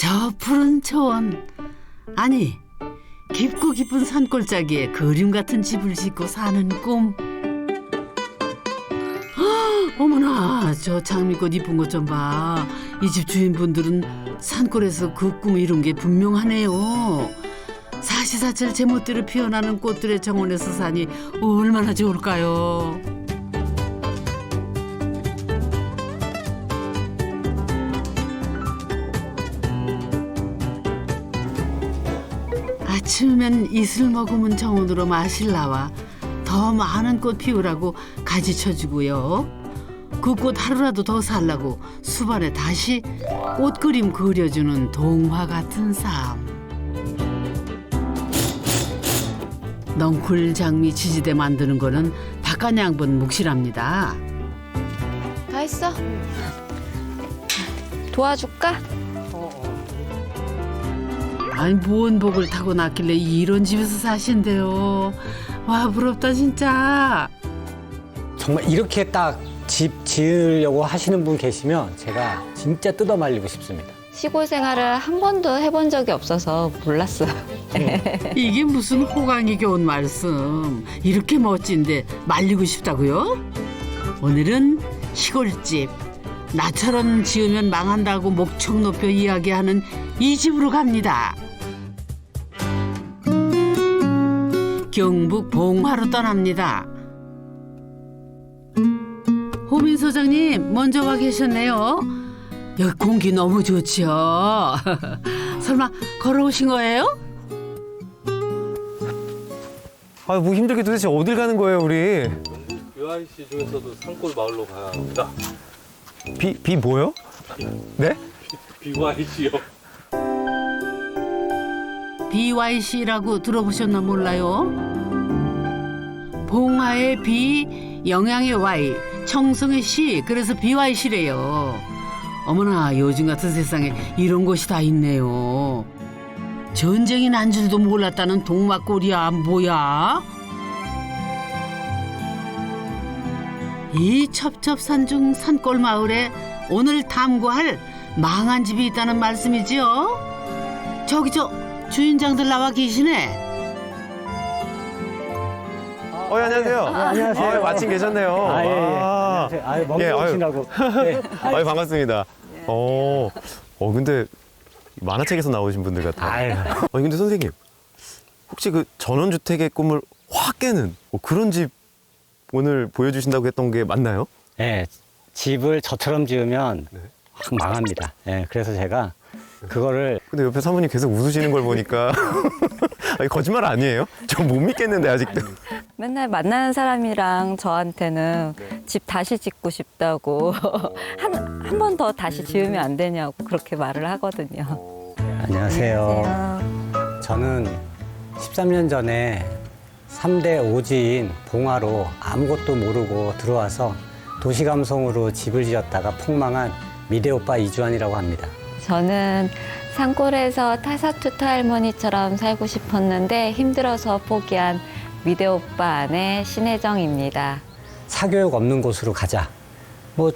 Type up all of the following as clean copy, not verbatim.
저 푸른 초원, 아니 깊고 깊은 산골짜기에 그림 같은 집을 짓고 사는 꿈. 어머나, 저 장미꽃 이쁜 것 좀 봐. 이 집 주인분들은 산골에서 그 꿈을 이룬 게 분명하네요. 사시사철 제멋대로 피어나는 꽃들의 정원에서 사니 얼마나 좋을까요? 아침엔 이슬 머금은 정원으로 마실 나와 더 많은 꽃 피우라고 가지쳐주고요. 그 꽃 하루라도 더 살라고 수반에 다시 꽃 그림 그려주는 동화 같은 삶. 넝쿨 장미 지지대 만드는 거는 바깥 양분 묵시랍니다. 다 했어? 도와줄까? 아니 뭔 복을 타고 났길래 이런 집에서 사신대요. 와 부럽다 진짜. 정말 이렇게 딱 집 지으려고 하시는 분 계시면 제가 진짜 뜯어 말리고 싶습니다. 시골 생활을 한 번도 해본 적이 없어서 몰랐어요. 이게 무슨 호강이 겨운 말씀. 이렇게 멋진데 말리고 싶다고요? 오늘은 시골집. 나처럼 지으면 망한다고 목청 높여 이야기하는 이 집으로 갑니다. 경북 봉화로 떠납니다. 호민 소장님 먼저 와 계셨네요. 여기 공기 너무 좋죠. 설마 걸어오신 거예요? 아, 뭐 힘들게 도대체 어딜 가는 거예요, 우리? BYC 중에서도 산골 마을로 가야 합니다. 비 뭐요? 네? BYC요. BYC라고 들어보셨나 몰라요? 봉화의 B, 영양의 Y, 청송의 C, 그래서 BYC래요. 어머나 요즘 같은 세상에 이런 곳이 다 있네요. 전쟁이 난 줄도 몰랐다는 동막골이야 뭐야? 이 첩첩산중 산골 마을에 오늘 탐구할 망한 집이 있다는 말씀이지요? 저기 저 주인장들 나와 계시네. 안녕하세요. 안녕하세요. 마침 계셨네요. 아, 예, 예. 아, 안녕하세요. 아유, 먹고 예, 아유. 오시라고. 네. 아유, 반갑습니다. 근데 만화책에서 나오신 분들 같아요. 아유. 아니, 근데 선생님, 혹시 그 전원주택의 꿈을 확 깨는 그런 집 오늘 보여주신다고 했던 게 맞나요? 네, 집을 저처럼 지으면 확 망합니다. 네, 그래서 제가 그거를 근데 옆에 사모님 계속 웃으시는 걸 보니까 아니, 거짓말 아니에요? 저 못 믿겠는데 아직도. 맨날 만나는 사람이랑 저한테는 집 다시 짓고 싶다고 한 번 더 다시 지으면 안 되냐고 그렇게 말을 하거든요. 안녕하세요. 저는 13년 전에 3대 오지인 봉화로 아무것도 모르고 들어와서 도시감성으로 집을 지었다가 폭망한 미대 오빠 이주환이라고 합니다. 저는 산골에서 타사투타 할머니처럼 살고 싶었는데 힘들어서 포기한 미대 오빠 아내 신혜정입니다. 사교육 없는 곳으로 가자. 뭐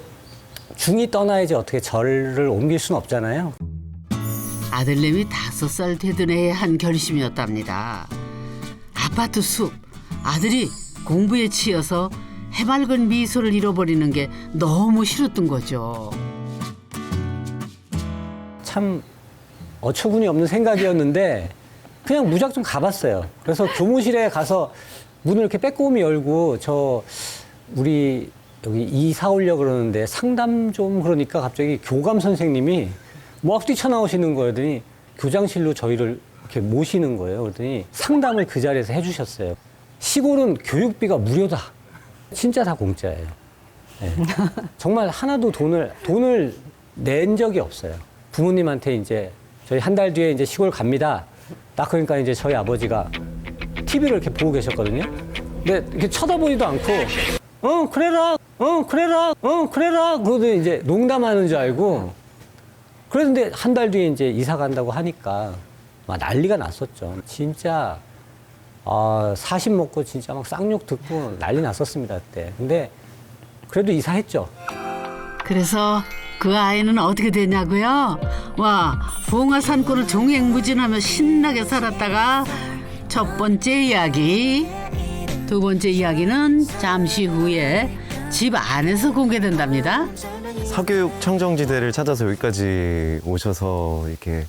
중이 떠나야지 어떻게 절을 옮길 수는 없잖아요. 아들내미 5살 되던 해에 한 결심이었답니다. 아파트 숲, 아들이 공부에 치여서 해맑은 미소를 잃어버리는 게 너무 싫었던 거죠. 참 어처구니 없는 생각이었는데 그냥 무작정 가봤어요. 그래서 교무실에 가서 문을 이렇게 빼꼼히 열고 우리 여기 이사 오려고 그러는데 상담 좀 그러니까 갑자기 교감 선생님이 막 뛰쳐나오시는 거였더니 교장실로 저희를 이렇게 모시는 거예요. 그러더니 상담을 그 자리에서 해주셨어요. 시골은 교육비가 무료다. 진짜 다 공짜예요. 네. 정말 하나도 돈을 낸 적이 없어요. 부모님한테 이제 저희 한 달 뒤에 이제 시골 갑니다. 딱 그러니까 이제 저희 아버지가 TV를 이렇게 보고 계셨거든요. 근데 이렇게 쳐다보지도 않고, 그래라. 그러더니 이제 농담하는 줄 알고. 그런데 한 달 뒤에 이제 이사 간다고 하니까 막 난리가 났었죠. 진짜, 40 먹고 진짜 막 쌍욕 듣고 난리 났었습니다, 그때. 근데 그래도 이사했죠. 그래서 그 아이는 어떻게 되냐고요? 와, 봉화 산골을 종횡무진하며 신나게 살았다가 첫 번째 이야기, 두 번째 이야기는 잠시 후에 집 안에서 공개된답니다. 사교육 청정지대를 찾아서 여기까지 오셔서 이렇게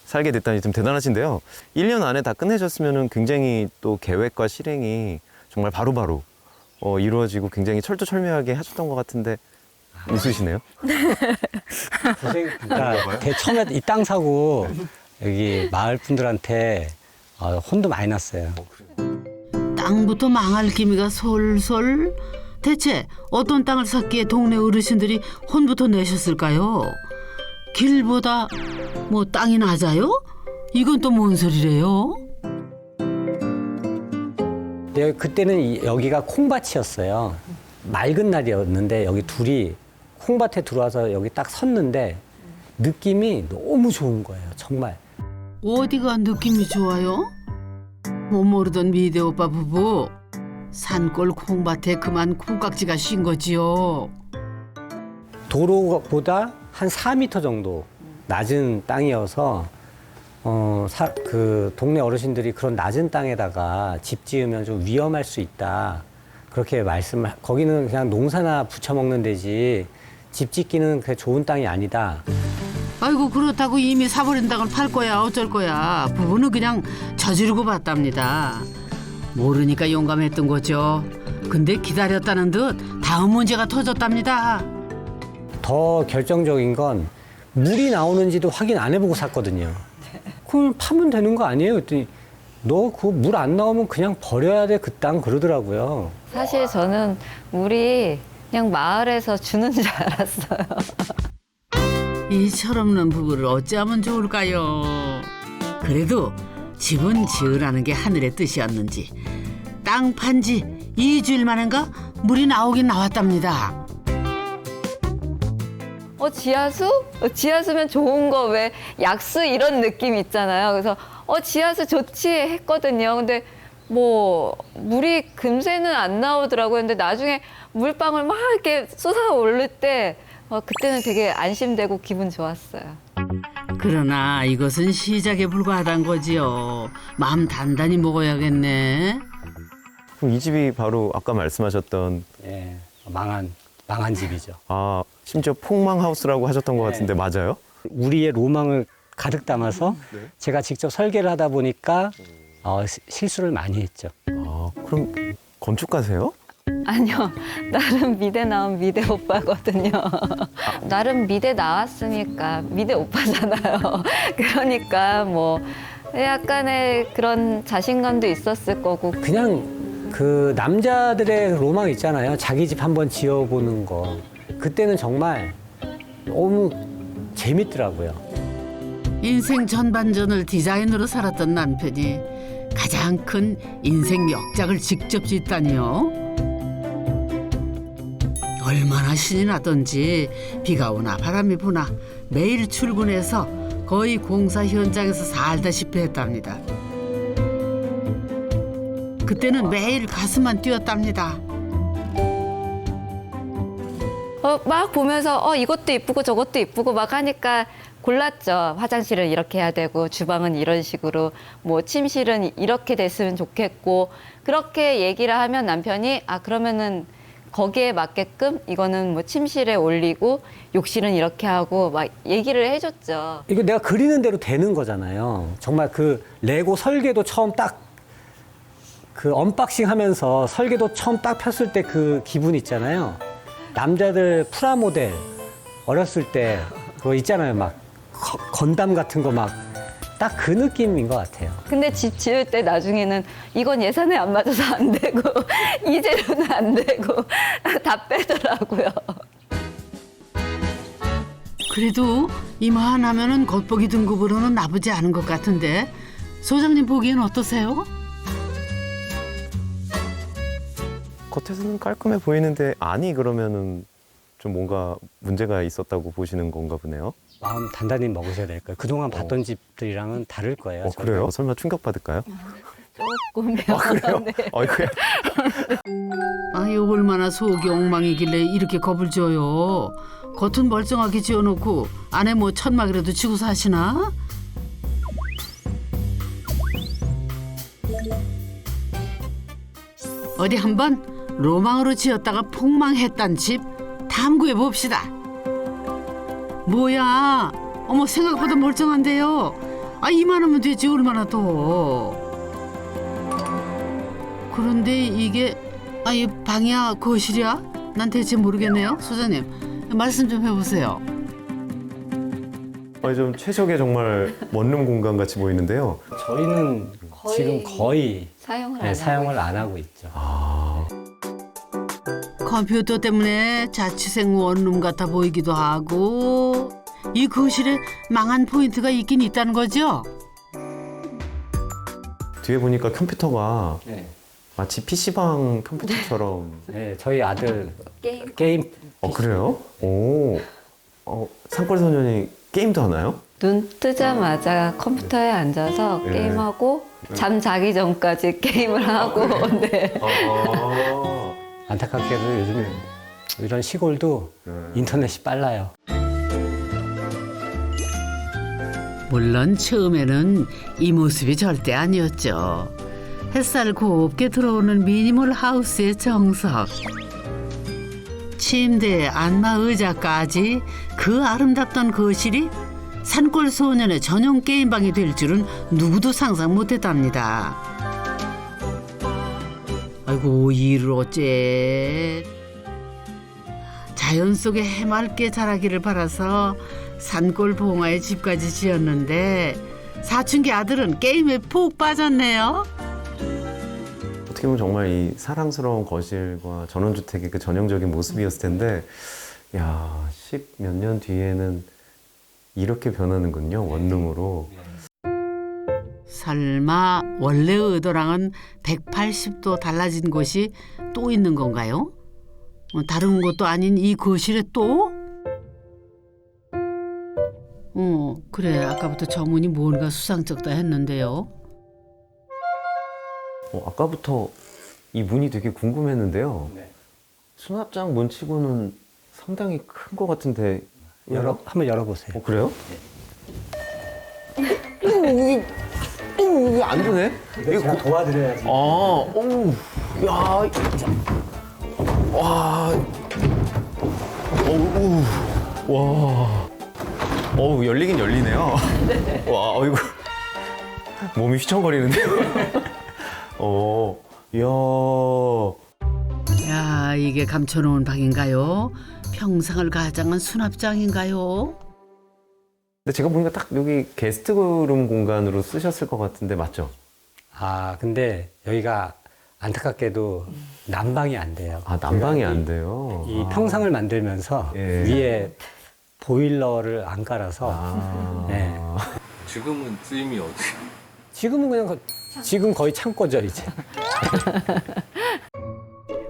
살게 됐다니 좀 대단하신데요. 1년 안에 다 끝내셨으면 굉장히 또 계획과 실행이 정말 바로바로 이루어지고 굉장히 철두철미하게 하셨던 것 같은데 웃으시네요. 그러니까 처음에 이 땅 사고 여기 마을 분들한테 혼도 많이 났어요. 땅부터 망할 기미가 솔솔. 대체 어떤 땅을 샀기에 동네 어르신들이 혼부터 내셨을까요? 길보다 뭐 땅이 낮아요? 이건 또 뭔 소리래요? 네, 그때는 여기가 콩밭이었어요. 맑은 날이었는데 여기 둘이 콩밭에 들어와서 여기 딱 섰는데 느낌이 너무 좋은 거예요. 정말. 어디가 느낌이 좋아요? 못 모르던 미대 오빠 부부. 산골 콩밭에 그만 콩깍지가 쉰 거지요. 도로보다 한 4m 정도 낮은 땅이어서 그 동네 어르신들이 그런 낮은 땅에다가 집 지으면 좀 위험할 수 있다. 그렇게 거기는 그냥 농사나 부쳐 먹는 데지 집 짓기는 그게 좋은 땅이 아니다. 아이고 그렇다고 이미 사버린 땅을 팔 거야 어쩔 거야. 부부는 그냥 저지르고 봤답니다. 모르니까 용감했던 거죠. 근데 기다렸다는 듯 다음 문제가 터졌답니다. 더 결정적인 건 물이 나오는지도 확인 안 해보고 샀거든요. 그럼 파면 되는 거 아니에요? 그랬더니 너 그 물 안 나오면 그냥 버려야 돼 그 땅 그러더라고요. 사실 저는 물이 그냥 마을에서 주는 줄 알았어요. 이 철없는 부부를 어찌하면 좋을까요? 그래도 집은 지으라는 게 하늘의 뜻이었는지 땅 판 지 2주일 만인가 물이 나오긴 나왔답니다. 지하수? 지하수면 좋은 거 왜 약수 이런 느낌 있잖아요. 그래서 지하수 좋지 했거든요. 근데 뭐 물이 금세는 안 나오더라고요. 근데 나중에 물방울 막 이렇게 쏟아 오를 때 그때는 되게 안심되고 기분 좋았어요. 그러나 이것은 시작에 불과하단 거지요. 마음 단단히 먹어야겠네. 그럼 이 집이 바로 아까 말씀하셨던 예, 망한 집이죠. 심지어 폭망하우스라고 하셨던 것 같은데 맞아요? 우리의 로망을 가득 담아서 제가 직접 설계를 하다 보니까 실수를 많이 했죠. 그럼 건축가세요? 아니요. 나름 미대 나온 미대 오빠거든요. 나름 미대 나왔으니까 미대 오빠잖아요. 그러니까 뭐 약간의 그런 자신감도 있었을 거고. 그냥 그 남자들의 로망 있잖아요. 자기 집 한번 지어보는 거. 그때는 정말 너무 재밌더라고요. 인생 전반전을 디자인으로 살았던 남편이 가장 큰 인생 역작을 직접 짓다니요. 얼마나 신이 나던지 비가 오나 바람이 부나 매일 출근해서 거의 공사 현장에서 살다시피 했답니다. 그때는 매일 가슴만 뛰었답니다. 막 보면서 이것도 이쁘고 저것도 이쁘고 막 하니까 골랐죠. 화장실은 이렇게 해야 되고 주방은 이런 식으로 뭐 침실은 이렇게 됐으면 좋겠고 그렇게 얘기를 하면 남편이 그러면은 거기에 맞게끔 이거는 뭐 침실에 올리고 욕실은 이렇게 하고 막 얘기를 해줬죠. 이거 내가 그리는 대로 되는 거잖아요. 정말 그 레고 설계도 처음 딱 그 언박싱 하면서 설계도 처음 딱 폈을 때 그 기분 있잖아요. 남자들 프라모델 어렸을 때 그거 있잖아요. 막 건담 같은 거 막 딱 그 느낌인 것 같아요. 근데 집 지을 때 나중에는 이건 예산에 안 맞아서 안 되고 이 재료는 안 되고 다 빼더라고요. 그래도 이만하면은 겉보기 등급으로는 나쁘지 않은 것 같은데 소장님 보기엔 어떠세요? 겉에서는 깔끔해 보이는데 그러면은 좀 뭔가 문제가 있었다고 보시는 건가 보네요. 마음 단단히 먹으셔야 될 거예요. 그동안 봤던 집들이랑은 다를 거예요. 그래요? 설마 충격받을까요? 조금요. 그래요? 네. 어이구야. 아유 얼마나 속이 엉망이길래 이렇게 겁을 줘요. 겉은 멀쩡하게 지어놓고 안에 뭐 천막이라도 치고 사시나? 어디 한번 로망으로 지었다가 폭망했단 집 탐구해 봅시다. 뭐야? 어머 생각보다 멀쩡한데요. 아 이만하면 되지 얼마나 더. 그런데 이게 이 방이야 거실이야? 난 대체 모르겠네요. 소장님 말씀 좀 해보세요. 좀 최적의 정말 원룸 공간 같이 보이는데요. 저희는 지금 거의 사용을 안 하고 있죠. 컴퓨터 때문에 자취생 원룸 같아 보이기도 하고 이 거실에 망한 포인트가 있긴 있다는 거죠? 뒤에 보니까 컴퓨터가 네. 마치 PC방 컴퓨터처럼. 네, 저희 아들 게임. 게임 그래요? 오. 산골 소년이 게임도 하나요? 눈 뜨자마자 컴퓨터에 앉아서 네. 게임하고 잠 자기 전까지 게임을 하고 네. 안타깝게도 요즘 이런 시골도 인터넷이 빨라요. 물론 처음에는 이 모습이 절대 아니었죠. 햇살 곱게 들어오는 미니멀 하우스의 정석. 침대, 안마 의자까지 그 아름답던 거실이 산골 소년의 전용 게임방이 될 줄은 누구도 상상 못했답니다. 아이고 이를 어째. 자연 속에 해맑게 자라기를 바라서 산골 봉화에 집까지 지었는데 사춘기 아들은 게임에 푹 빠졌네요. 어떻게 보면 정말 이 사랑스러운 거실과 전원주택의 그 전형적인 모습이었을 텐데, 야, 10몇 년 뒤에는 이렇게 변하는군요, 원룸으로. 설마 원래 의도랑은 180도 달라진 곳이 또 있는 건가요? 다른 곳도 아닌 이 거실에 또? 그래 아까부터 저 문이 뭔가 수상쩍다 했는데요. 아까부터 이 문이 되게 궁금했는데요. 네. 수납장 문치고는 상당히 큰 것 같은데. 한번 열어보세요. 그래요? 이게 안 되네? 제가 도와드려야지. 야, 와, 와, 열리긴 열리네요. 와, 어이구, 몸이 휘청거리는데요. 이야. 야 이게 감춰놓은 방인가요? 평상을 가장한 수납장인가요? 근데 제가 보니까 딱 여기 게스트룸 공간으로 쓰셨을 것 같은데 맞죠? 근데 여기가 안타깝게도 난방이 안 돼요. 난방이 안 돼요. 이 평상을 만들면서 예. 위에 보일러를 안 깔아서 네. 지금은 쓰임이 어디? 지금은 그냥 지금 거의 창고죠 이제.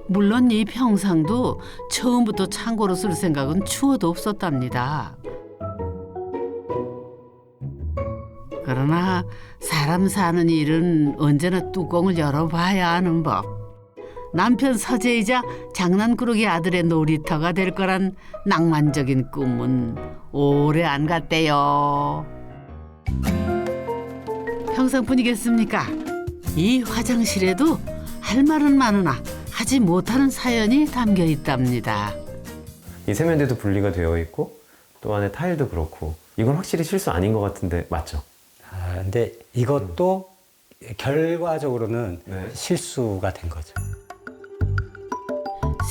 물론 이 평상도 처음부터 창고로 쓸 생각은 추워도 없었답니다. 그러나 사람 사는 일은 언제나 뚜껑을 열어봐야 하는 법. 남편 서재이자 장난꾸러기 아들의 놀이터가 될 거란 낭만적인 꿈은 오래 안 갔대요. 평상뿐이겠습니까? 이 화장실에도 할 말은 많으나 하지 못하는 사연이 담겨 있답니다. 이 세면대도 분리가 되어 있고 또 안에 타일도 그렇고 이건 확실히 실수 아닌 것 같은데 맞죠? 근데 이것도 결과적으로는 네. 실수가 된 거죠.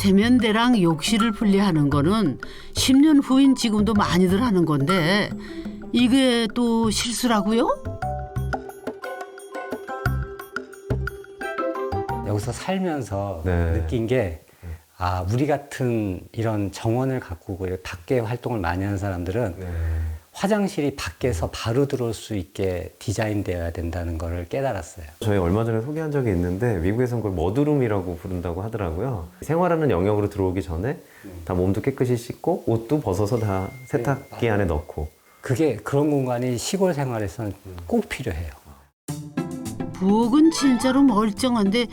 세면대랑 욕실을 분리하는 거는 10년 후인 지금도 많이들 하는 건데 이게 또 실수라고요? 여기서 살면서 네. 느낀 게 우리 같은 이런 정원을 가꾸고 이렇게 밖에 활동을 많이 하는 사람들은 화장실이 밖에서 바로 들어올 수 있게 디자인되어야 된다는 걸 깨달았어요. 저희 얼마 전에 소개한 적이 있는데 미국에서는 그걸 머드룸이라고 부른다고 하더라고요. 생활하는 영역으로 들어오기 전에 다 몸도 깨끗이 씻고 옷도 벗어서 다 세탁기 안에 넣고 그런 공간이 시골 생활에서는 꼭 필요해요. 부엌은 진짜로 멀쩡한데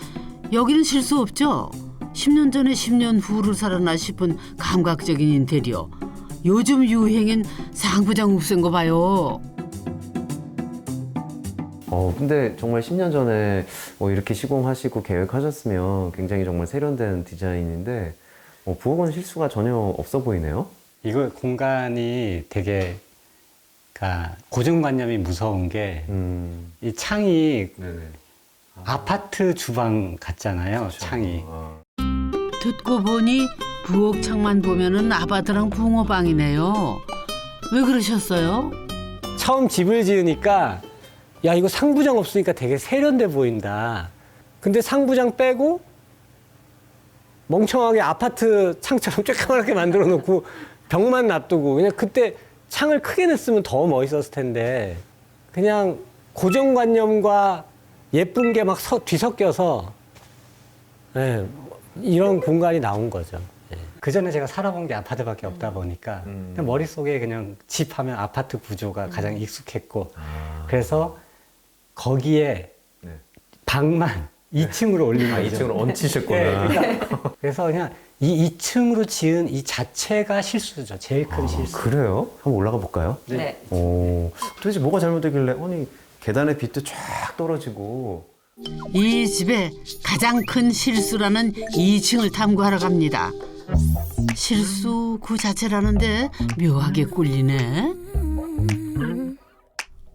여기는 실수 없죠? 10년 전에 10년 후를 살았나 싶은 감각적인 인테리어. 요즘 유행인 상부장 흡수인 거 봐요. 근데 정말 10년 전에 이렇게 시공하시고 계획하셨으면 굉장히 정말 세련된 디자인인데 부엌은 실수가 전혀 없어 보이네요. 이거 공간이 되게 그러니까 고정관념이 무서운 게 이 창이 네네. 아파트 주방 같잖아요. 창이. 듣고 보니 부엌 창만 보면은 아파트랑 붕어방이네요. 왜 그러셨어요? 처음 집을 지으니까 야 이거 상부장 없으니까 되게 세련돼 보인다. 근데 상부장 빼고 멍청하게 아파트 창처럼 쬐까맣게 만들어 놓고 벽만 놔두고 그냥 그때 창을 크게 냈으면 더 멋있었을 텐데 그냥 고정관념과 예쁜 게 막 뒤섞여서 예, 이런 공간이 나온 거죠. 그 전에 제가 살아본 게 아파트밖에 없다 보니까 그냥 머릿속에 그냥 집 하면 아파트 구조가 가장 익숙했고 그래서 거기에 네. 방만 2층으로 올린 거죠. 2층으로 얹히셨구나. 그래서 그냥 이 2층으로 지은 이 자체가 실수죠. 제일 큰 실수. 그래요? 한번 올라가 볼까요? 네. 도대체 뭐가 잘못되길래 아니 계단에 빛도 쫙 떨어지고 이 집의 가장 큰 실수라는 2층을 탐구하러 갑니다. 실수 그 자체라는데 묘하게 꿀리네.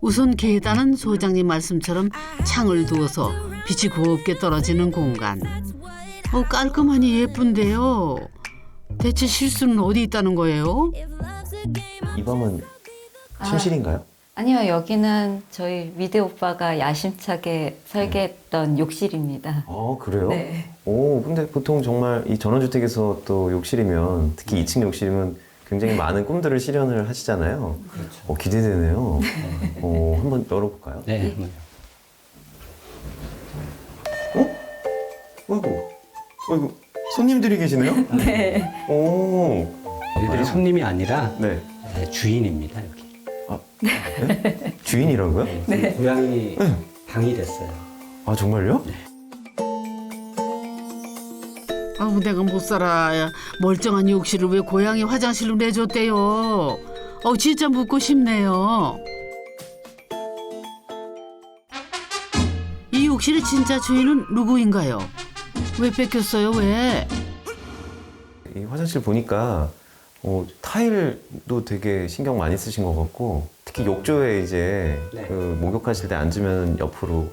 우선 계단은 소장님 말씀처럼 창을 두어서 빛이 곱게 떨어지는 공간. 깔끔하니 예쁜데요. 대체 실수는 어디 있다는 거예요? 이 방은 침실인가요? 아니요, 여기는 저희 미대 오빠가 야심차게 설계했던 욕실입니다. 그래요? 네. 근데 보통 정말 이 전원주택에서 또 욕실이면 특히 2층 욕실이면 굉장히 많은 꿈들을 실현을 하시잖아요. 그렇죠. 기대되네요. 한번 열어볼까요? 네. 어이구, 손님들이 계시네요? 네. 얘들이 손님이 아니라 네. 주인입니다. 여기. 주인이라고요? 네. 고양이 방이 됐어요. 아, 정말요? 아우 내가 못 살아. 멀쩡한 욕실을 왜 고양이 화장실로 내줬대요. 진짜 묻고 싶네요. 이 욕실의 진짜 주인은 누구인가요? 왜 뺏겼어요? 왜? 이 화장실 보니까 타일도 되게 신경 많이 쓰신 것 같고 특히 욕조에 이제 네. 그 목욕하실 때 앉으면 옆으로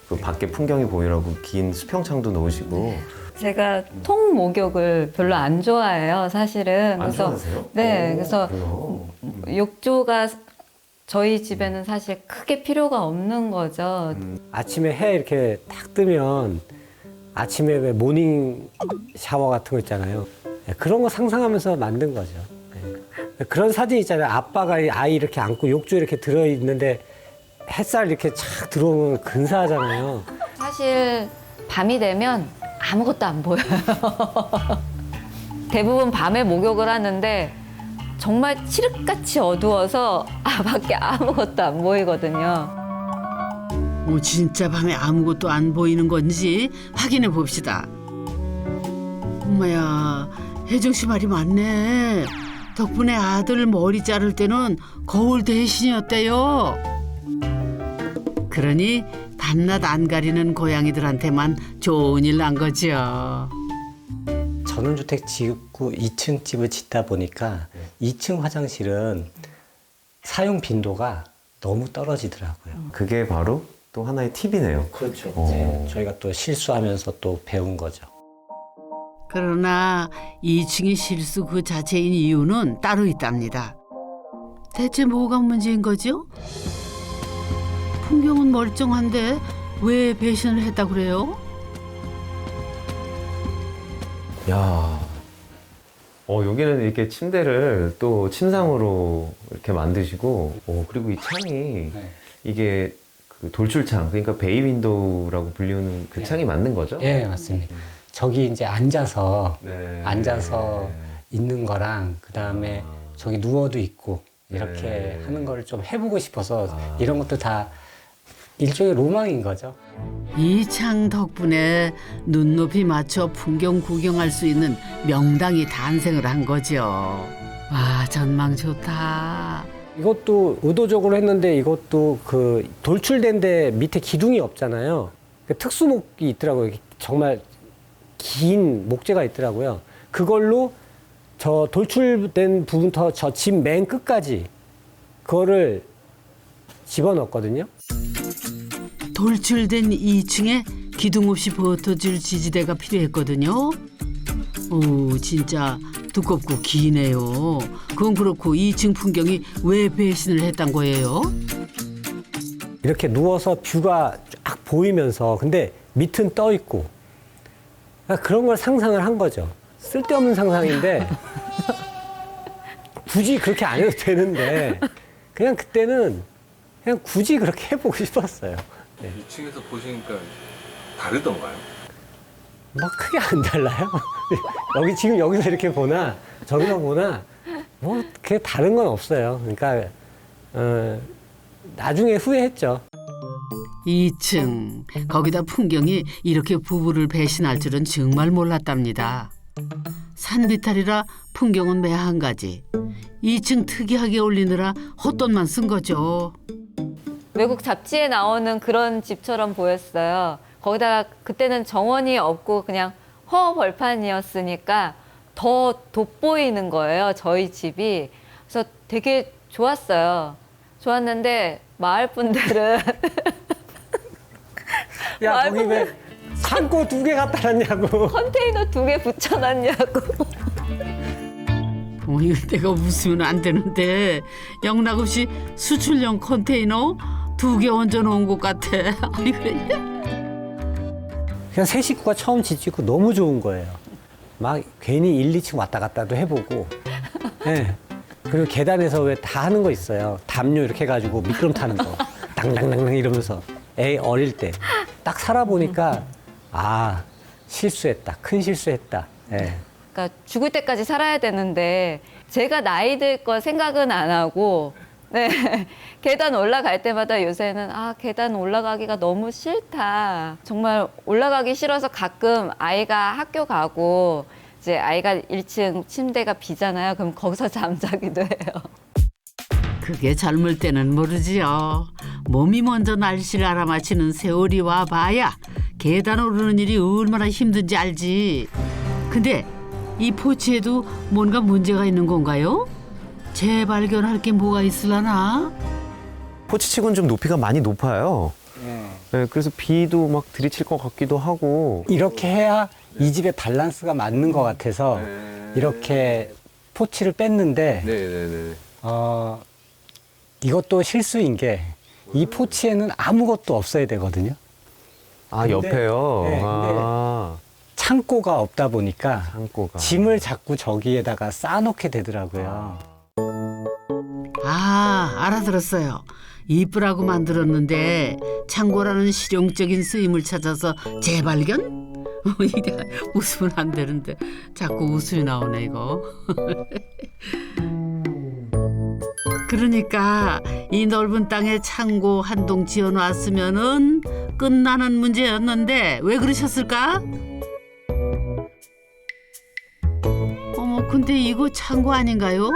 그 밖에 풍경이 보이라고 긴 수평창도 놓으시고 제가 통 목욕을 별로 안 좋아해요, 사실은. 안 좋아하세요? 네, 그래서 그래요? 욕조가 저희 집에는 사실 크게 필요가 없는 거죠. 아침에 해 이렇게 딱 뜨면 아침에 왜 모닝 샤워 같은 거 있잖아요. 그런 거 상상하면서 만든 거죠. 그런 사진 있잖아요. 아빠가 아이 이렇게 안고 욕조에 이렇게 들어있는데 햇살 이렇게 착 들어오면 근사하잖아요. 사실 밤이 되면 아무것도 안 보여요. 대부분 밤에 목욕을 하는데 정말 칠흑같이 어두워서 밖에 아무것도 안 보이거든요. 진짜 밤에 아무것도 안 보이는 건지 확인해 봅시다. 엄마야, 혜정 씨 말이 맞네. 덕분에 아들 머리 자를 때는 거울 대신이었대요. 그러니 밤낮 안 가리는 고양이들한테만 좋은 일 난 거죠. 전원주택 짓고 2층 집을 짓다 보니까 2층 화장실은 사용 빈도가 너무 떨어지더라고요. 그게 바로 또 하나의 팁이네요. 그렇죠. 어. 저희가 또 실수하면서 또 배운 거죠. 그러나 2층이 실수 그 자체인 이유는 따로 있답니다. 대체 뭐가 문제인 거죠? 풍경은 멀쩡한데 왜 배신을 했다고 그래요? 야, 여기는 이렇게 침대를 또 침상으로 이렇게 만드시고, 그리고 이 창이 이게 그 돌출창, 그러니까 베이 윈도우라고 불리는 그 창이 맞는 거죠? 예, 맞습니다. 저기 이제 앉아서 네. 있는 거랑 그 다음에 저기 누워도 있고 이렇게 네. 하는 거를 좀 해보고 싶어서 이런 것도 다 일종의 로망인 거죠. 이 창 덕분에 눈높이 맞춰 풍경 구경할 수 있는 명당이 탄생을 한 거죠. 와, 전망 좋다. 이것도 의도적으로 했는데 이것도 그 돌출된 데 밑에 기둥이 없잖아요. 그 특수목이 있더라고요. 정말 긴 목재가 있더라고요. 그걸로 저 돌출된 부분부터 저 집 맨 끝까지 그거를 집어넣었거든요. 돌출된 2층에 기둥 없이 버텨줄 지지대가 필요했거든요. 오, 진짜 두껍고 기네요. 그건 그렇고 2층 풍경이 왜 배신을 했단 거예요? 이렇게 누워서 뷰가 쫙 보이면서 근데 밑은 떠 있고 그러니까 그런 걸 상상을 한 거죠. 쓸데없는 상상인데 굳이 그렇게 안 해도 되는데 그냥 그때는 그냥 굳이 그렇게 해보고 싶었어요. 네. 2층에서 보시니까 다르던가요? 막 크게 안 달라요. 여기 지금 여기서 이렇게 보나 저기서 보나 뭐 그게 다른 건 없어요. 그러니까 나중에 후회했죠. 2층 거기다 풍경이 이렇게 부부를 배신할 줄은 정말 몰랐답니다. 산비탈이라 풍경은 매 한 가지. 2층 특이하게 올리느라 헛돈만 쓴 거죠. 외국 잡지에 나오는 그런 집처럼 보였어요. 거기다가 그때는 정원이 없고 그냥 허벌판이었으니까 더 돋보이는 거예요, 저희 집이. 그래서 되게 좋았어요. 좋았는데 마을 분들은 야 거기 왜 창고 2개 갖다 놨냐고. 컨테이너 2개 붙여놨냐고. 이거 내가 웃으면 안 되는데 영락없이 수출용 컨테이너 2개 얹어놓은 것 같아. 아니 그래? 그냥 새 식구가 처음 집 짓고 너무 좋은 거예요. 막 괜히 1, 2층 왔다 갔다도 해보고. 네. 그리고 계단에서 왜 다 하는 거 있어요. 담요 이렇게 해가지고 미끄럼 타는 거. 당당당당 이러면서. 애 어릴 때. 딱 살아보니까 아 실수했다. 큰 실수했다. 네. 그러니까 죽을 때까지 살아야 되는데 제가 나이 들 거 생각은 안 하고 네. 계단 올라갈 때마다 요새는 아 계단 올라가기가 너무 싫다. 정말 올라가기 싫어서 가끔 아이가 학교 가고 이제 아이가 1층 침대가 비잖아요. 그럼 거기서 잠자기도 해요. 그게 젊을 때는 모르지요. 몸이 먼저 날씨를 알아맞히는 세월이 와봐야 계단 오르는 일이 얼마나 힘든지 알지. 근데 이 포치에도 뭔가 문제가 있는 건가요? 재발견할 게 뭐가 있으려나? 포치치고는 좀 높이가 많이 높아요. 네, 그래서 비도 막 들이칠 것 같기도 하고. 이렇게 해야 이 집의 밸런스가 맞는 것 같아서 이렇게 포치를 뺐는데 네네네. 이것도 실수인 게 이 포치에는 아무것도 없어야 되거든요. 아, 근데, 옆에요? 네, 아, 창고가 없다 보니까 창고가. 짐을 자꾸 저기에다가 쌓아놓게 되더라고요. 아, 알아들었어요. 이쁘라고 만들었는데 창고라는 실용적인 쓰임을 찾아서 재발견? 이게 웃으면 안 되는데 자꾸 웃음이 나오네 이거. 그러니까 이 넓은 땅에 창고 한 동 지어놨으면은 끝나는 문제였는데 왜 그러셨을까? 어머, 근데 이거 창고 아닌가요?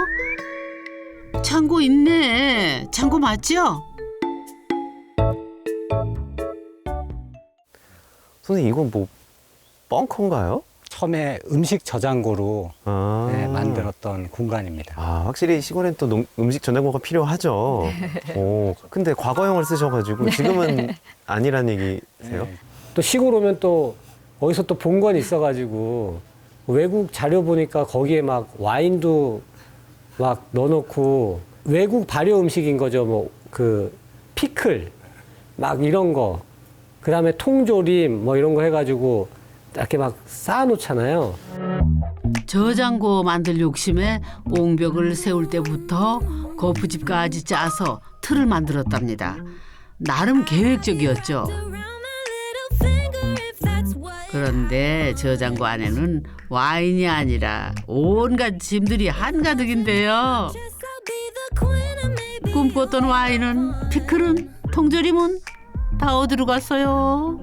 창고 있네. 창고 맞죠? 선생님, 이건 뭐 벙커인가요? 처음에 음식 저장고로 아. 네, 만들었던 공간입니다. 아, 확실히 시골엔 또 음식 저장고가 필요하죠. 오, 근데 과거형을 쓰셔가지고 지금은 아니란 얘기세요? 네. 또 시골 오면 또 어디서 또 본 건 있어가지고 외국 자료 보니까 거기에 막 와인도 막 넣어놓고 외국 발효 음식인 거죠. 뭐 그 피클 막 이런 거, 그 다음에 통조림 뭐 이런 거 해가지고 이렇게 막 쌓아놓잖아요. 저장고 만들 욕심에 옹벽을 세울 때부터 거푸집까지 짜서 틀을 만들었답니다. 나름 계획적이었죠. 그런데 저장고 안에는 와인이 아니라 온갖 짐들이 한가득인데요. 꿈꿨던 와인은, 피클은, 통조림은 다 어디로 갔어요?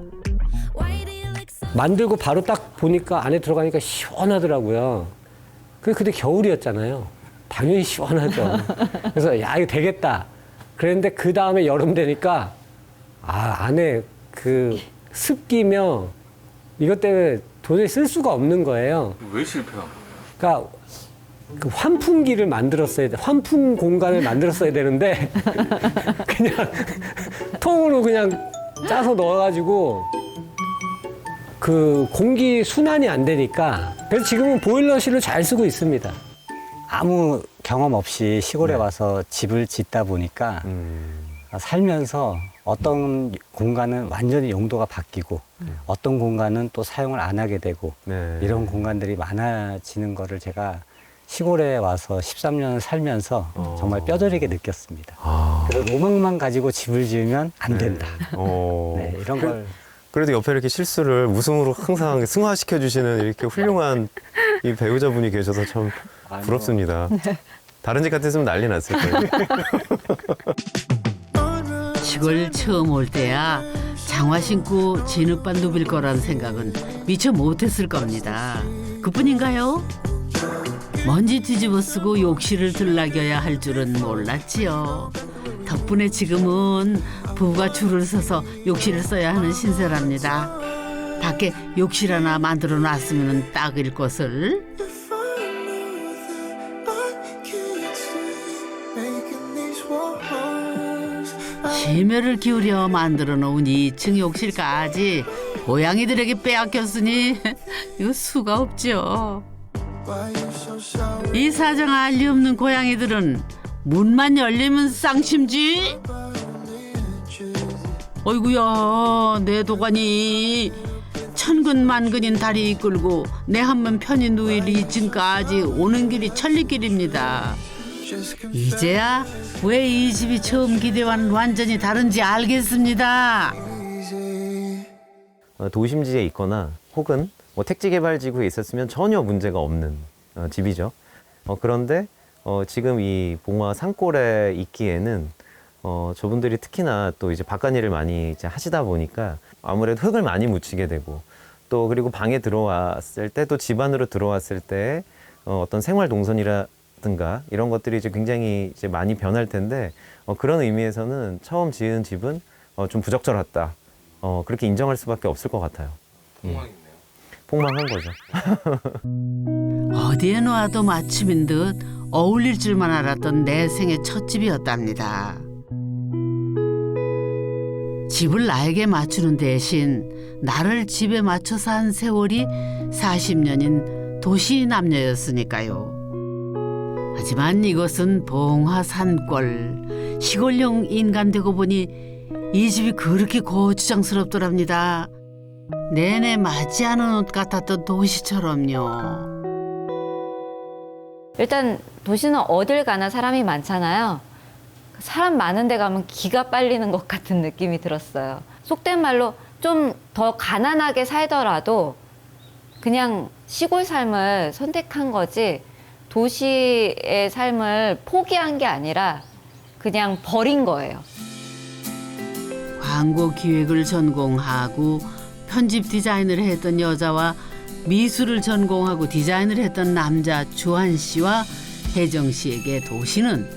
만들고 바로 딱 보니까 안에 들어가니까 시원하더라고요. 근데 겨울이었잖아요. 당연히 시원하죠. 그래서 야 이거 되겠다. 그랬는데 그 다음에 여름 되니까 안에 그 습기며 이것 때문에 도저히 쓸 수가 없는 거예요. 왜 실패한 거예요? 그러니까 그 환풍기를 만들었어야 돼. 환풍 공간을 만들었어야 되는데 그냥 통으로 그냥 짜서 넣어가지고 그 공기 순환이 안 되니까 그래서 지금은 보일러실을 잘 쓰고 있습니다. 아무 경험 없이 시골에 와서 집을 짓다 보니까 살면서 어떤 공간은 완전히 용도가 바뀌고 어떤 공간은 또 사용을 안 하게 되고 네. 이런 공간들이 많아지는 거를 제가 시골에 와서 13년을 살면서 정말 뼈저리게 느꼈습니다. 그래서 로망만 가지고 집을 지으면 안 된다. 네, 이런 걸 그래도 옆에 이렇게 실수를 웃음으로 항상 승화시켜 주시는 이렇게 훌륭한 이 배우자분이 계셔서 참 부럽습니다. 다른 집 같았으면 난리 났을 거예요. 시골 처음 올 때야 장화 신고 진흙밭 누빌 거란 생각은 미처 못했을 겁니다. 그뿐인가요? 먼지 뒤집어 쓰고 욕실을 들락여야 할 줄은 몰랐지요. 덕분에 지금은 부부가 줄을 서서 욕실을 써야 하는 신세랍니다. 밖에 욕실 하나 만들어 놨으면 딱일 것을. 심혈을 기울여 만들어 놓은 2층 욕실까지 고양이들에게 빼앗겼으니 이거 수가 없죠. 이 사정 알리 없는 고양이들은 문만 열리면 쌍심지. 어이구야 내 도가니 천근만근인 다리 이끌고 내 한번 편히 누일 2층까지 오는 길이 천리길입니다. 이제야 왜 이 집이 처음 기대와는 완전히 다른지 알겠습니다. 도심지에 있거나 혹은 뭐 택지개발지구에 있었으면 전혀 문제가 없는 집이죠. 그런데 지금 이 봉화 산골에 있기에는 저분들이 특히나 또 이제 바깥일을 많이 이제 하시다 보니까 아무래도 흙을 많이 묻히게 되고 또 그리고 방에 들어왔을 때 또 집 안으로 들어왔을 때 어떤 생활 동선이라든가 이런 것들이 이제 굉장히 이제 많이 변할 텐데 그런 의미에서는 처음 지은 집은 좀 부적절했다. 그렇게 인정할 수밖에 없을 것 같아요. 폭망이네요. 폭망한 거죠. 어디에 놓아도 맞춤인 듯 어울릴 줄만 알았던 내 생애 첫 집이었답니다. 집을 나에게 맞추는 대신 나를 집에 맞춰서 한 세월이 40년인 도시 남녀였으니까요. 하지만 이것은 봉화 산골 시골형 인간 되고 보니 이 집이 그렇게 고추장스럽더랍니다. 내내 맞지 않은 옷 같았던 도시처럼요. 일단 도시는 어딜 가나 사람이 많잖아요. 사람 많은 데 가면 기가 빨리는 것 같은 느낌이 들었어요. 속된 말로 좀 더 가난하게 살더라도 그냥 시골 삶을 선택한 거지 도시의 삶을 포기한 게 아니라 그냥 버린 거예요. 광고 기획을 전공하고 편집 디자인을 했던 여자와 미술을 전공하고 디자인을 했던 남자 주한 씨와 혜정 씨에게 도시는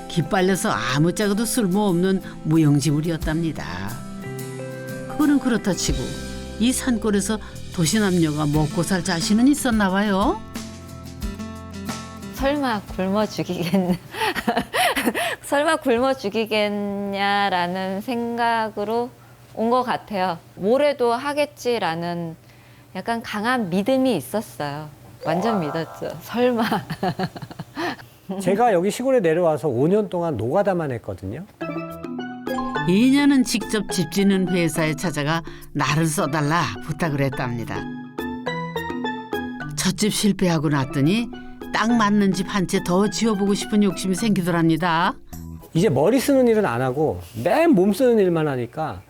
기빨려서 아무짝에도 쓸모없는 무용지물이었답니다. 그거는 그렇다 치고 이 산골에서 도시 남녀가 먹고 살 자신은 있었나 봐요. 설마 굶어 죽이겠냐 설마 굶어 죽이겠냐라는 생각으로 온 것 같아요. 뭐래도 하겠지라는 약간 강한 믿음이 있었어요. 완전 믿었죠. 설마. 제가 여기 시골에 내려와서 5년 동안 노가다만 했거든요. 2년은 직접 집 짓는 회사에 찾아가 나를 써달라 부탁을 했답니다. 첫 집 실패하고 났더니 딱 맞는 집 한 채 더 지어보고 싶은 욕심이 생기더랍니다. 이제 머리 쓰는 일은 안 하고 맨 몸 쓰는 일만 하니까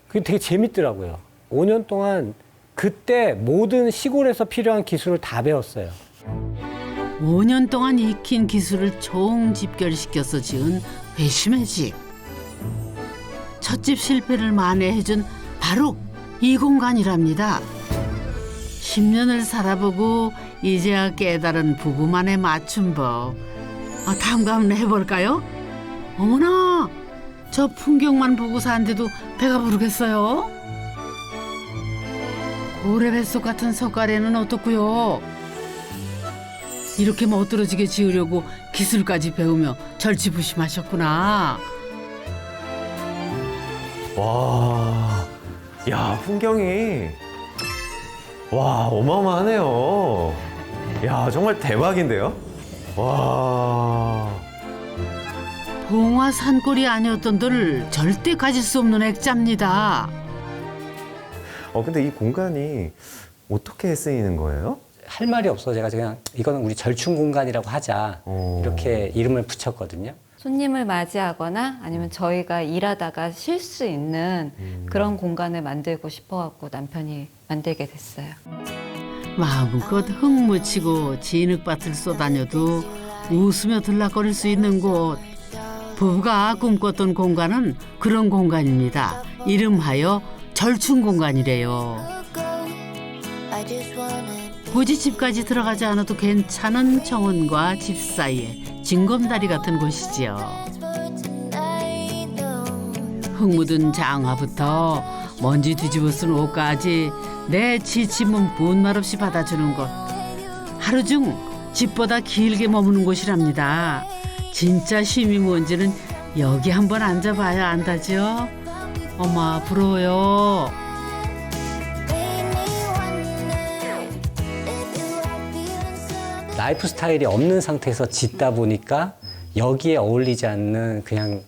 그게 되게 재밌더라고요. 5년 동안 그때 모든 시골에서 필요한 기술을 다 배웠어요. 5년 동안 익힌 기술을 총집결시켜서 지은 회심의 집. 첫집 실패를 만회해준 바로 이 공간이랍니다. 10년을 살아보고 이제야 깨달은 부부만의 맞춤법. 다음 거 한번 해볼까요? 어머나, 저 풍경만 보고 사는데도 배가 부르겠어요. 고래 뱃속 같은 석가래는 어떻고요? 이렇게 멋들어지게 지으려고 기술까지 배우며 절치부심하셨구나. 와, 야, 풍경이, 와, 어마어마하네요. 야, 정말 대박인데요? 와. 봉화 산골이 아니었던들 절대 가질 수 없는 액자입니다. 근데 이 공간이 어떻게 쓰이는 거예요? 할 말이 없어. 제가 그냥 이거는 우리 절충 공간이라고 하자. 이렇게 이름을 붙였거든요. 손님을 맞이하거나 아니면 저희가 일하다가 쉴 수 있는 그런 공간을 만들고 싶어갖고 남편이 만들게 됐어요. 마음껏 흙 묻히고 진흙밭을 쏘다녀도 웃으며 들락거릴 수 있는 곳. 부부가 꿈꿨던 공간은 그런 공간입니다. 이름하여 절충 공간이래요. 굳이 집까지 들어가지 않아도 괜찮은 정원과 집 사이에 징검다리 같은 곳이지요. 흙 묻은 장화부터 먼지 뒤집어 쓴 옷까지 내 지친 몸 분말 없이 받아주는 곳. 하루 중 집보다 길게 머무는 곳이랍니다. 진짜 쉼이 뭔지는 여기 한번 앉아봐야 안다죠. 엄마 부러워요. 라이프 스타일이 없는 상태에서 짓다 보니까 여기에 어울리지 않는 그냥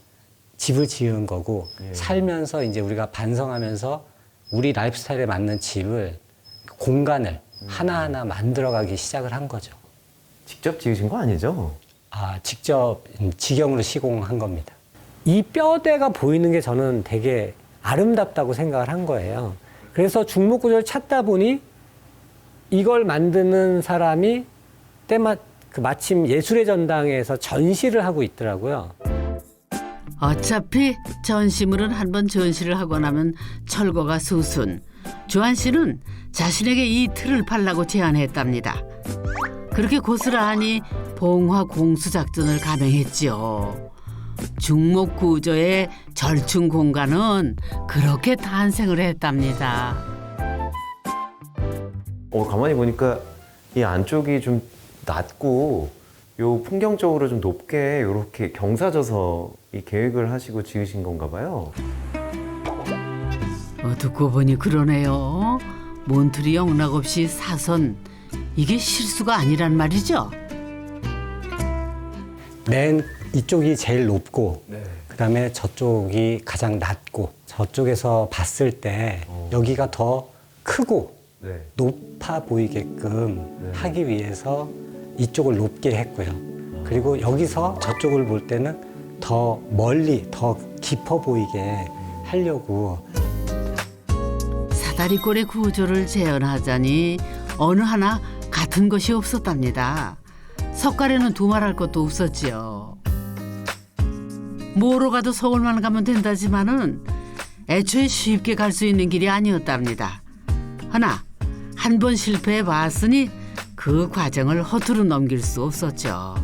집을 지은 거고 살면서 이제 우리가 반성하면서 우리 라이프 스타일에 맞는 집을 공간을 하나하나 만들어가기 시작을 한 거죠. 직접 지으신 거 아니죠? 직접 직영으로 시공한 겁니다. 이 뼈대가 보이는 게 저는 되게 아름답다고 생각을 한 거예요. 그래서 중목구조를 찾다 보니 이걸 만드는 사람이 마침 예술의 전당에서 전시를 하고 있더라고요. 어차피 전시물은 한번 전시를 하고 나면 철거가 수순. 조한 씨는 자신에게 이 틀을 팔라고 제안했답니다. 그렇게 고스란히 봉화 공수 작전을 감행했지요. 중목구조의 절충 공간은 그렇게 탄생을 했답니다. 가만히 보니까 이 안쪽이 좀 낮고 요 풍경적으로 좀 높게 이렇게 경사져서 이 계획을 하시고 지으신 건가 봐요. 듣고 보니 그러네요. 몬트리 영락없이 사선. 이게 실수가 아니란 말이죠. 맨 이쪽이 제일 높고 그다음에 저쪽이 가장 낮고 저쪽에서 봤을 때 여기가 더 크고 높아 보이게끔 하기 위해서 이쪽을 높게 했고요. 그리고 여기서 저쪽을 볼 때는 더 멀리, 더 깊어 보이게 하려고. 사다리꼴의 구조를 재현하자니 어느 하나 같은 것이 없었답니다. 석가래는 두말할 것도 없었지요. 뭐로 가도 서울만 가면 된다지만은 애초에 쉽게 갈 수 있는 길이 아니었답니다. 하나 한 번 실패해 봤으니 그 과정을 허투루 넘길 수 없었죠.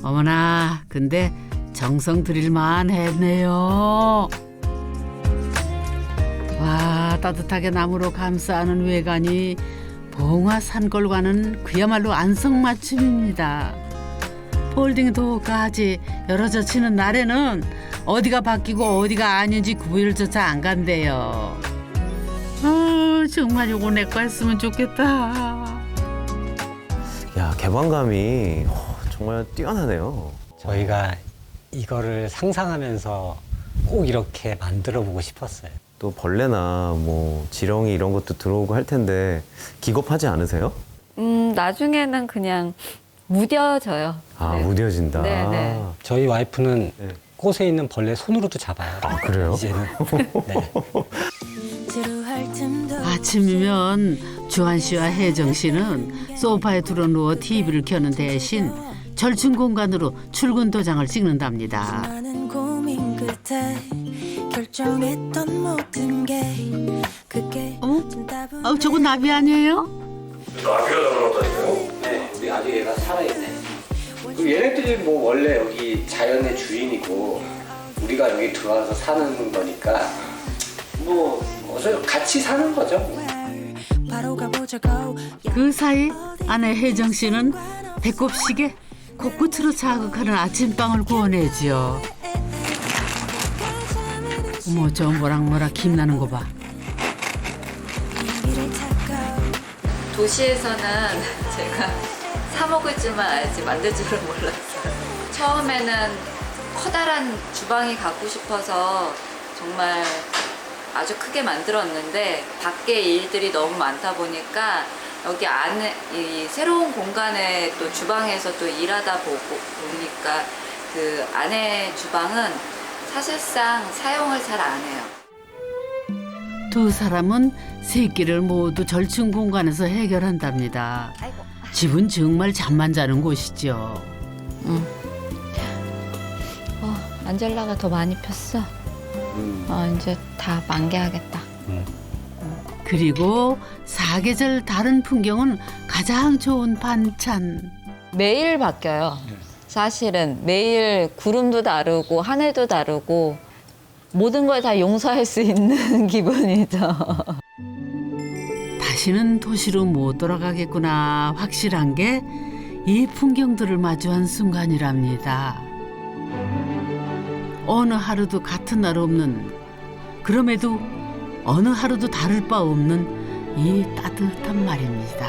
어머나, 근데 정성 들일만 했네요. 와, 따뜻하게 나무로 감싸는 외관이 봉화 산골과는 그야말로 안성맞춤입니다. 폴딩 도어까지 열어져 치는 날에는 어디가 바뀌고 어디가 아닌지 구별조차 안 간대요. 정말 요거 내 거 했으면 좋겠다. 야, 개방감이 정말 뛰어나네요. 저희가 이거를 상상하면서 꼭 이렇게 만들어 보고 싶었어요. 또 벌레나 뭐 지렁이 이런 것도 들어오고 할 텐데 기겁하지 않으세요? 나중에는 그냥 무뎌져요. 네. 무뎌진다. 네. 저희 와이프는 네. 꽃에 있는 벌레 손으로도 잡아요. 그래요? 이제는. 네. 아침이면 주한 씨와 혜정 씨는 소파에 들어누워 TV를 켜는 대신 절충 공간으로 출근 도장을 찍는답니다. 많은 고민 끝에 결정했던 모든 게 그게 저거 나비 아니에요? 나비가 날아왔다니까요? 네, 아주 얘가 살아있네. 그리고 얘네들이 뭐 원래 여기 자연의 주인이고 우리가 여기 들어와서 사는 거니까 뭐 어서 같이 사는 거죠. 바로 가보자고. 그 사이 아내 혜정 씨는 배꼽시계 코끝으로 자극하는 아침빵을 구워내지요. 어머 저 모락모락 김나는 거 봐. 길을 찾고 도시에서는 제가 사 먹을 줄만 알지 만들 줄은 몰랐어요. 처음에는 커다란 주방이 갖고 싶어서 정말 아주 크게 만들었는데 밖에 일들이 너무 많다 보니까 여기 안에 이 새로운 공간에 또 주방에서 또 일하다 보니까 그 안에 주방은 사실상 사용을 잘 안 해요. 두 사람은 새끼를 모두 절충 공간에서 해결한답니다. 집은 정말 잠만 자는 곳이죠. 안젤라가 더 많이 폈어. 이제 다 만개하겠다. 그리고 사계절 다른 풍경은 가장 좋은 반찬. 매일 바뀌어요. 사실은 매일 구름도 다르고 하늘도 다르고 모든 걸 다 용서할 수 있는 기분이죠. 다시는 도시로 못 돌아가겠구나 확실한 게 이 풍경들을 마주한 순간이랍니다. 어느 하루도 같은 날 없는, 그럼에도 어느 하루도 다를 바 없는 이 따뜻한 말입니다.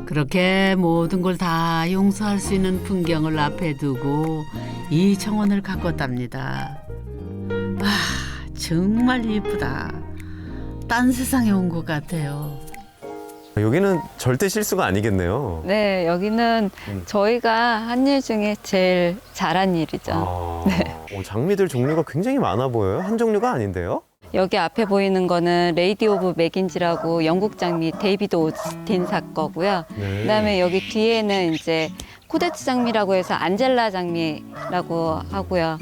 그렇게 모든 걸 다 용서할 수 있는 풍경을 앞에 두고 이 정원을 가꿨답니다. 와, 정말 예쁘다. 딴 세상에 온 것 같아요. 여기는 절대 실수가 아니겠네요. 네, 여기는 저희가 한 일 중에 제일 잘한 일이죠. 장미들 종류가 굉장히 많아 보여요. 한 종류가 아닌데요? 여기 앞에 보이는 거는 레이디 오브 맥인지라고 영국 장미 데이비드 오스틴사 거고요. 네. 그다음에 여기 뒤에는 이제 코데츠 장미라고 해서 안젤라 장미라고 하고요.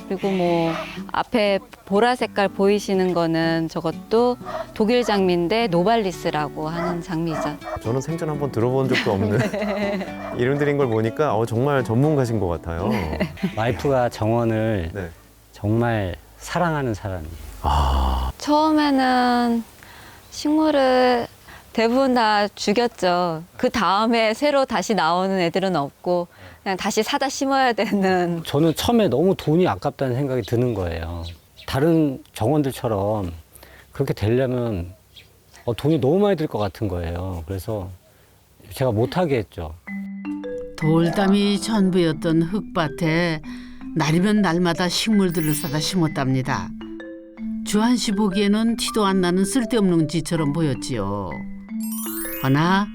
그리고 뭐 앞에 보라 색깔 보이시는 거는 저것도 독일 장미인데 노발리스라고 하는 장미죠. 저는 생전 한번 들어본 적도 없는 이름들인 걸 보니까 정말 전문가신 것 같아요. 와이프가 정원을 네. 정말 사랑하는 사람이에요. 처음에는 식물을 대부분 다 죽였죠. 그 다음에 새로 다시 나오는 애들은 없고 그냥 다시 사다 심어야 되는. 저는 처음에 너무 돈이 아깝다는 생각이 드는 거예요. 다른 정원들처럼 그렇게 되려면 돈이 너무 많이 들 것 같은 거예요. 그래서 제가 못하게 했죠. 돌담이 전부였던 흙밭에 날이면 날마다 식물들을 사다 심었답니다. 주한 씨 보기에는 티도 안 나는 쓸데없는 짓처럼 보였지요. 허나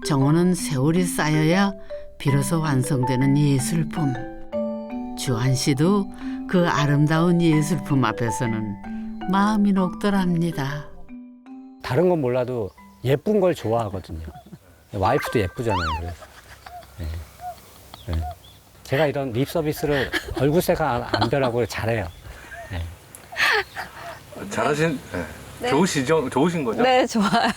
정원은 세월이 쌓여야 비로소 완성되는 예술품. 주한 씨도 그 아름다운 예술품 앞에서는 마음이 녹더랍니다. 다른 건 몰라도 예쁜 걸 좋아하거든요. 와이프도 예쁘잖아요. 그래서. 네. 네. 제가 이런 립 서비스를 얼굴색가 안 변하고 잘해요. 네. 잘하신, 네. 좋으신 거죠? 네, 좋아요.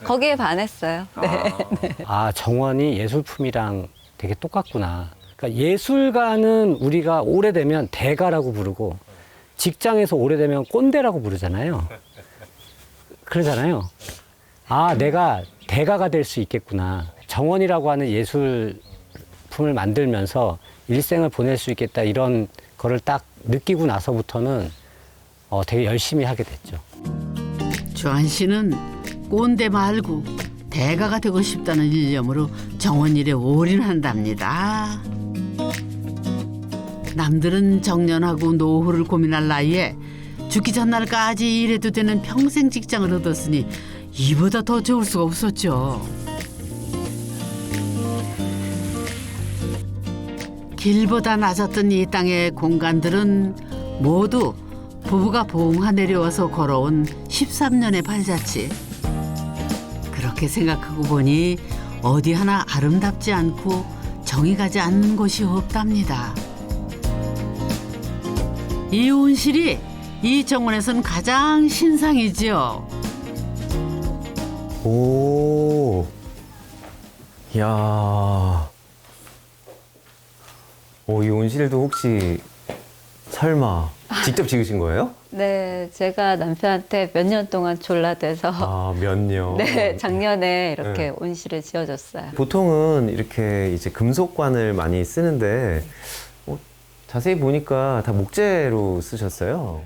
거기에 반했어요. 네. 정원이 예술품이랑 되게 똑같구나. 그러니까 예술가는 우리가 오래되면 대가라고 부르고 직장에서 오래되면 꼰대라고 부르잖아요. 그러잖아요. 내가 대가가 될 수 있겠구나. 정원이라고 하는 예술품을 만들면서 일생을 보낼 수 있겠다. 이런 거를 딱 느끼고 나서부터는 되게 열심히 하게 됐죠. 주한 씨는 꼰대 말고 대가가 되고 싶다는 일념으로 정원 일에 올인한답니다. 남들은 정년하고 노후를 고민할 나이에 죽기 전날까지 일해도 되는 평생 직장을 얻었으니 이보다 더 좋을 수가 없었죠. 길보다 낮았던 이 땅의 공간들은 모두 부부가 봉하 내려와서 걸어온 13년의 발자취. 그렇게 생각하고 보니 어디 하나 아름답지 않고 정이 가지 않는 곳이 없답니다. 이 온실이 이 정원에선 가장 신상이지요. 오. 이야. 이 온실도 혹시 설마 직접 지으신 거예요? 네, 제가 남편한테 몇 년 동안 졸라대서 아, 몇 년? 네, 작년에 이렇게 네. 온실을 지어줬어요. 보통은 이렇게 이제 금속관을 많이 쓰는데 자세히 보니까 다 목재로 쓰셨어요.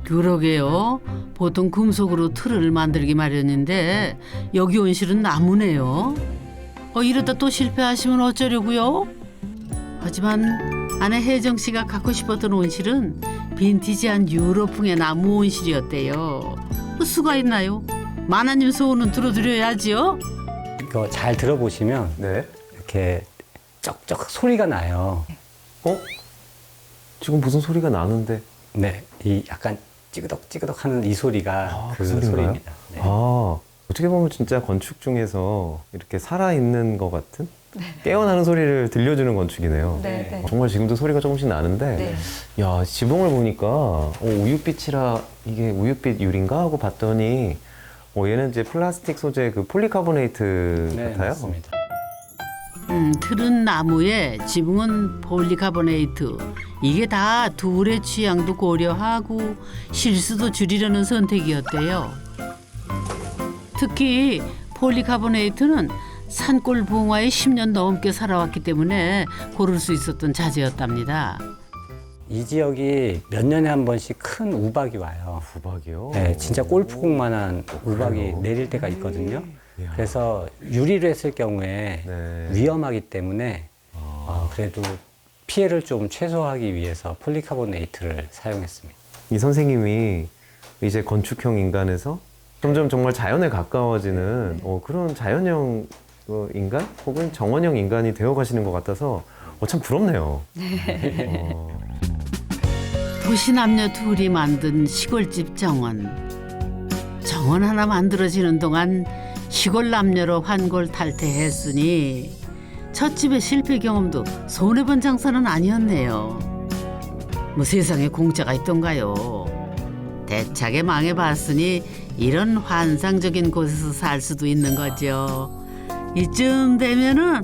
그러게요. 보통 금속으로 틀을 만들기 마련인데 여기 온실은 나무네요. 이러다 또 실패하시면 어쩌려고요? 하지만 아내 혜정 씨가 갖고 싶었던 온실은 빈티지한 유럽풍의 나무 온실이었대요. 수가 있나요? 마나님 소원은 들어드려야지요. 이거 잘 들어보시면 네. 이렇게 쩍쩍 소리가 나요. 지금 무슨 소리가 나는데? 네, 이 약간 찌그덕찌그덕 하는 이 소리가 그 소리인가요? 소리입니다. 네. 어떻게 보면 진짜 건축 중에서 이렇게 살아있는 것 같은 깨어나는 소리를 들려주는 건축이네요. 네, 네. 정말 지금도 소리가 조금씩 나는데 네. 야, 지붕을 보니까 우윳빛이라 이게 우윳빛 유리인가 하고 봤더니 얘는 이제 플라스틱 소재 그 폴리카보네이트 네, 같아요. 맞습니다. 틀은 나무에 지붕은 폴리카보네이트. 이게 다 둘의 취향도 고려하고 실수도 줄이려는 선택이었대요. 특히 폴리카보네이트는 산골 봉화에 10년 넘게 살아왔기 때문에 고를 수 있었던 자재였답니다. 이 지역이 몇 년에 한 번씩 큰 우박이 와요. 우박이요? 네, 진짜 골프공만한 우박이 그래요? 내릴 때가 있거든요. 이야. 그래서 유리로 했을 경우에 네. 위험하기 때문에 그래도 피해를 좀 최소화하기 위해서 폴리카보네이트를 사용했습니다. 이 선생님이 이제 건축형 인간에서 점점 정말 자연에 가까워지는 그런 자연형 인간 혹은 정원형 인간이 되어 가시는 것 같아서 참 부럽네요. 도시 남녀 둘이 만든 시골집 정원. 정원 하나 만들어지는 동안 시골 남녀로 환골 탈퇴했으니 첫 집의 실패 경험도 손해본 장사는 아니었네요. 뭐 세상에 공짜가 있던가요. 대차게 망해봤으니 이런 환상적인 곳에서 살 수도 있는 거죠. 이쯤 되면은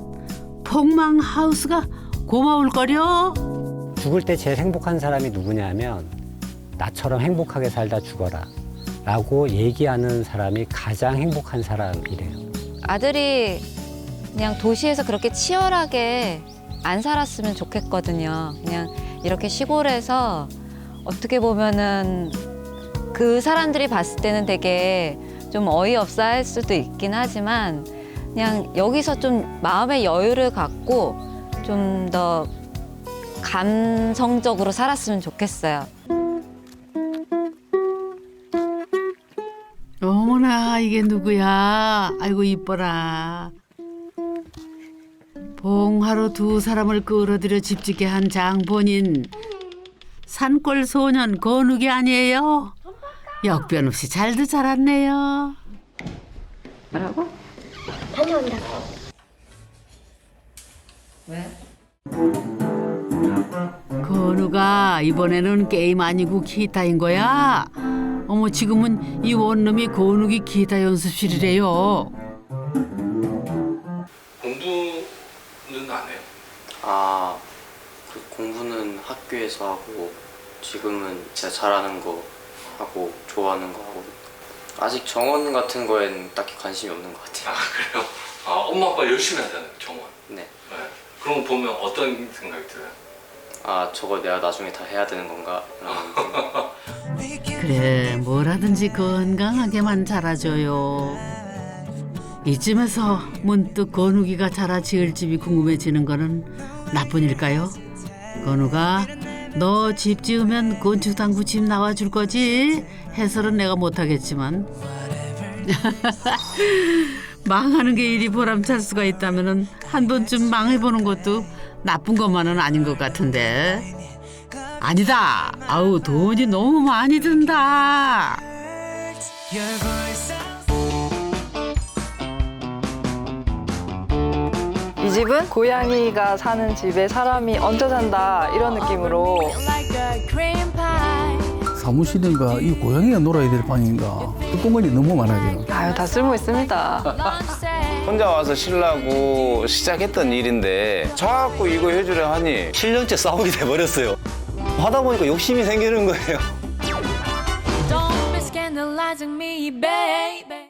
폭망 하우스가 고마울 거려. 죽을 때 제일 행복한 사람이 누구냐면 나처럼 행복하게 살다 죽어라 라고 얘기하는 사람이 가장 행복한 사람이래요. 아들이 그냥 도시에서 그렇게 치열하게 안 살았으면 좋겠거든요. 그냥 이렇게 시골에서 어떻게 보면은 그 사람들이 봤을 때는 되게 좀 어이없어 할 수도 있긴 하지만 그냥 여기서 좀 마음의 여유를 갖고 좀 더 감성적으로 살았으면 좋겠어요. 어머나 이게 누구야? 아이고 이뻐라. 봉화로 두 사람을 끌어들여 집짓게 한 장본인. 산골 소년 건욱이 아니에요? 역변 없이 잘도 자랐네요. 뭐라고? 건우가 이번에는 게임 아니고 기타인 거야. 어머 지금은 이 원룸이 건욱이 기타 연습실이래요. 공부는 안 해요? 그 공부는 학교에서 하고 지금은 제가 잘하는 거 하고 좋아하는 거 하고 아직 정원 같은 거엔 딱히 관심이 없는 것 같아요. 그래요? 엄마 아빠 열심히 하잖아요, 정원. 네. 네. 그런 거 보면 어떤 생각이 들어요? 저거 내가 나중에 다 해야 되는 건가? 이런 생각. 그래 뭐라든지 건강하게만 자라줘요. 이쯤에서 문득 건욱이가 자라 지을 집이 궁금해지는 거는 나쁜 일일까요? 건우가 너 집 지으면 건축당구 집 나와줄 거지? 해설은 내가 못하겠지만 망하는 게 일이 보람찰 수가 있다면 한 번쯤 망해보는 것도 나쁜 것만은 아닌 것 같은데. 아니다. 아우 돈이 너무 많이 든다. 이 집은 고양이가 사는 집에 사람이 얹혀 산다 이런 느낌으로 사무실인가 이 고양이가 놀아야 될 방인가 똥건이 너무 많아요. 아유, 다 쓸모 있습니다. 혼자 와서 쉬려고 시작했던 일인데 자꾸 이거 해주려 하니 7년째 싸우게 돼버렸어요. 하다 보니까 욕심이 생기는 거예요. Don't be scandalizing me, baby.